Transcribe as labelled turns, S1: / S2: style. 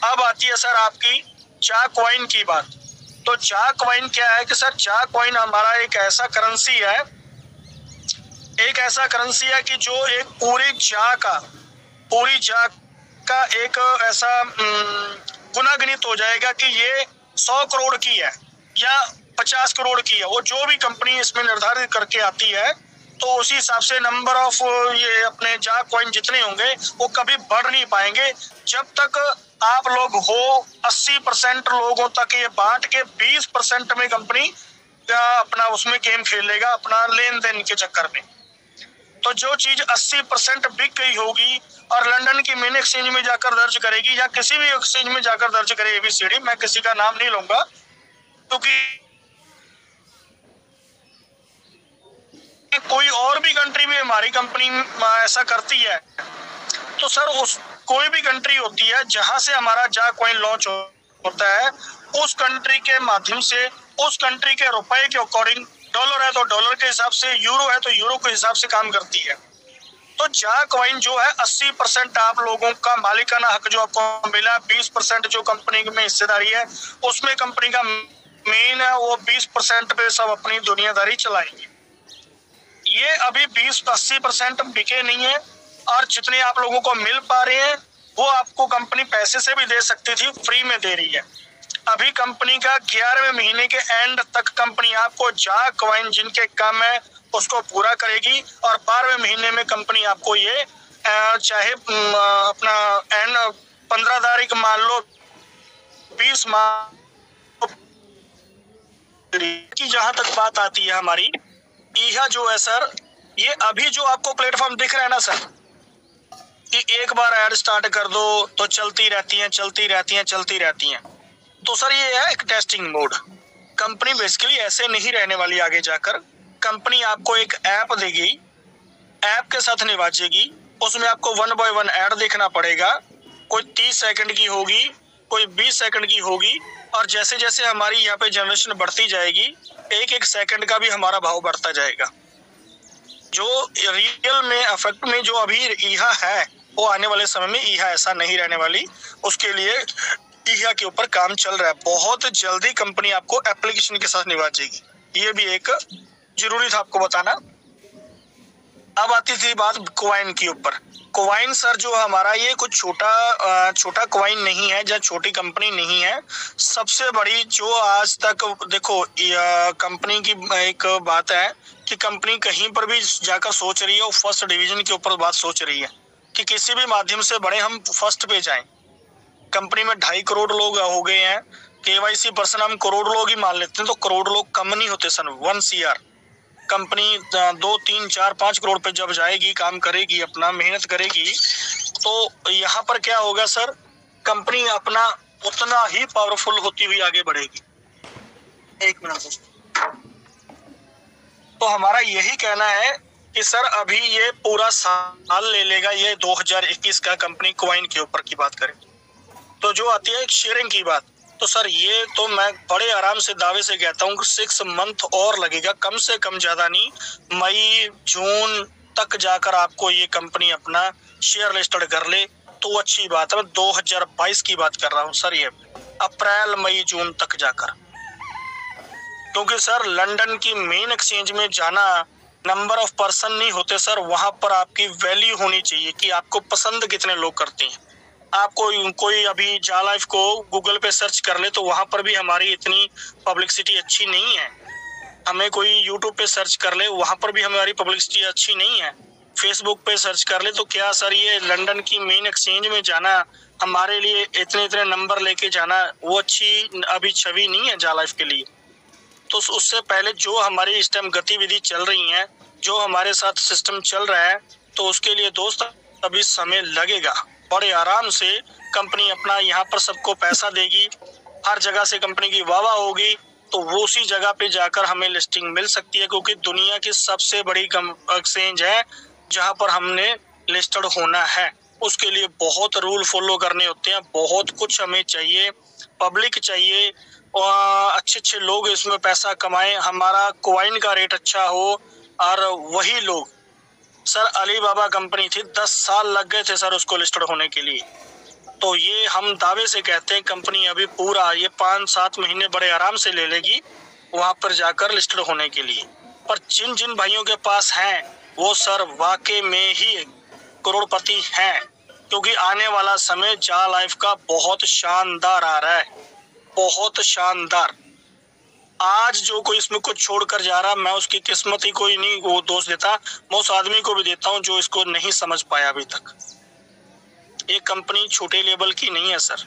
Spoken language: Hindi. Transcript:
S1: अब आती है सर आपकी जा कॉइन की बात। तो जा कॉइन क्या है कि सर जा कॉइन हमारा एक ऐसा करेंसी है कि जो एक पूरी जा का एक ऐसा गुनागणित हो जाएगा कि ये 100 करोड़ की है या 50 करोड़ की है। वो जो भी कंपनी इसमें निर्धारित करके आती है तो उसी हिसाब से नंबर ऑफ ये अपने जा कॉइन जितने होंगे वो कभी बढ़ नहीं पाएंगे जब तक आप लोग हो 80% लोगों तक ये बांट के 20% में कंपनी अपना उसमें गेम खेलेगा अपना लेन देन के चक्कर में। तो जो चीज 80% बिक गई होगी और लंदन की मेन एक्सचेंज में जाकर दर्ज करेगी या किसी भी एक्सचेंज में जाकर दर्ज करे एबीसीडी, मैं किसी का नाम नहीं लूंगा क्योंकि कोई और भी कंट्री में हमारी कंपनी ऐसा करती है तो सर उस कोई भी कंट्री होती है जहां से हमारा जा कॉइन लॉन्च होता है उस कंट्री के माध्यम से उस कंट्री के रुपए के अकॉर्डिंग, डॉलर है तो डॉलर के हिसाब से, यूरो है तो यूरो के हिसाब से काम करती है। तो जा कॉइन जो है 80% आप लोगों का मालिकाना हक जो आपको मिला, 20% जो कंपनी में हिस्सेदारी है उसमें कंपनी का मेन है वो 20% पे सब अपनी दुनियादारी चलाएंगे। ये अभी 20-80% बिके नहीं है और जितने आप लोगों को मिल पा रहे हैं वो आपको कंपनी पैसे से भी दे सकती थी, फ्री में दे रही है। अभी कंपनी का 11वें महीने के एंड तक कंपनी आपको जा कॉइन जिनके कम है उसको पूरा करेगी और 12वें महीने में कंपनी आपको ये चाहे अपना एंड 15 तारीख मान लो 20 माह की जहां तक बात आती है हमारी यह जो है सर, ये अभी जो आपको प्लेटफॉर्म दिख रहा है ना सर कि एक बार ऐड स्टार्ट कर दो तो चलती रहती हैं। तो सर ये है एक टेस्टिंग मोड। कंपनी बेसिकली ऐसे नहीं रहने वाली आगे जाकर। कंपनी आपको एक ऐप देगी, ऐप के साथ निवाजेगी, उसमें आपको 1 बाय 1 ऐड देखना पड़ेगा। कोई 30 सेकंड की होगी, कोई 20 सेकंड की होगी और जैसे जैसे हमारी यहाँ पे जनरेशन बढ़ती जाएगी एक एक सेकंड का भी हमारा भाव बढ़ता जाएगा। जो रियल में इफेक्ट में जो अभी ईहा है वो आने वाले समय में ईहा ऐसा नहीं रहने वाली, उसके लिए ईहा के ऊपर काम चल रहा है। बहुत जल्दी कंपनी आपको एप्लीकेशन के साथ निभाएगी, ये भी एक जरूरी था आपको बताना। अब आती थी बात कॉइन के ऊपर। कॉइन सर जो हमारा ये कुछ छोटा कॉइन नहीं है या छोटी कंपनी नहीं है। सबसे बड़ी जो आज तक देखो कंपनी की एक बात है कि कंपनी कहीं पर भी जाकर सोच रही है वो फर्स्ट डिवीजन के ऊपर बात सोच रही है कि किसी भी माध्यम से बड़े हम फर्स्ट पे जाएं। कंपनी में 2.5 करोड़ लोग हो गए हैं, केवाईसी पर्सन हम करोड़ लोग ही मान लेते हैं तो करोड़ लोग कम नहीं होते सन। 1 CR कंपनी 2, 3, 4, 5 करोड़ पे जब जाएगी, काम करेगी, अपना मेहनत करेगी तो यहाँ पर क्या होगा सर, कंपनी अपना उतना ही पावरफुल होती हुई आगे बढ़ेगी। एक मिनट। तो हमारा यही कहना है कि सर अभी ये पूरा साल ले लेगा, ये 2021 का कंपनी कॉइन के ऊपर की बात करें तो जो आती है शेयरिंग की बात, तो सर ये तो मैं बड़े आराम से दावे से कहता हूँ कि 6 मंथ और लगेगा, कम से कम, ज्यादा नहीं, मई जून तक जाकर आपको ये कंपनी अपना शेयर लिस्टेड कर ले तो अच्छी बात है। मैं 2022 की बात कर रहा हूँ सर, ये अप्रैल मई जून तक जाकर, क्योंकि सर लंदन की मेन एक्सचेंज में जाना नंबर ऑफ पर्सन नहीं होते सर, वहां पर आपकी वैल्यू होनी चाहिए कि आपको पसंद कितने लोग करते हैं। आपको कोई अभी जा लाइफ को गूगल पे सर्च कर ले तो वहां पर भी हमारी इतनी पब्लिसिटी अच्छी नहीं है। हमें कोई यूट्यूब पे सर्च कर ले वहां पर भी हमारी पब्लिसिटी अच्छी नहीं है। फेसबुक पे सर्च कर ले तो क्या सर ये लंदन की मेन एक्सचेंज में जाना हमारे लिए इतने इतने नंबर लेके जाना वो अच्छी अभी छवि नहीं है जा लाइफ के लिए। तो उससे पहले जो हमारी इस टाइम गतिविधि चल रही है, जो हमारे साथ सिस्टम चल रहा है, तो उसके लिए दोस्त अभी समय लगेगा। बड़े आराम से कंपनी अपना यहाँ पर सबको पैसा देगी, हर जगह से कंपनी की वाह होगी तो वो उसी जगह पे जाकर हमें लिस्टिंग मिल सकती है, क्योंकि दुनिया की सबसे बड़ी एक्सचेंज है जहां पर हमने लिस्टेड होना है। उसके लिए बहुत रूल फॉलो करने होते हैं, बहुत कुछ हमें चाहिए, पब्लिक चाहिए और अच्छे अच्छे लोग इसमें पैसा कमाएं, हमारा कॉइन का रेट अच्छा हो। और वही लोग सर अली बाबा कंपनी थी, 10 साल लग गए थे सर उसको लिस्टेड होने के लिए। तो ये हम दावे से कहते हैं कंपनी अभी पूरा ये 5-7 महीने बड़े आराम से ले लेगी वहां पर जाकर लिस्टेड होने के लिए। पर जिन जिन भाइयों के पास हैं वो सर वाकई में ही करोड़पति हैं, क्योंकि आने वाला समय जा लाइफ का बहुत शानदार आ रहा है, बहुत शानदार। आज जो कोई इसमें कुछ छोड़कर जा रहा, मैं उसकी किस्मत ही कोई नहीं वो दोष देता, मैं उस आदमी को भी देता हूं जो इसको नहीं समझ पाया अभी तक। ये कंपनी छोटे लेवल की नहीं है सर।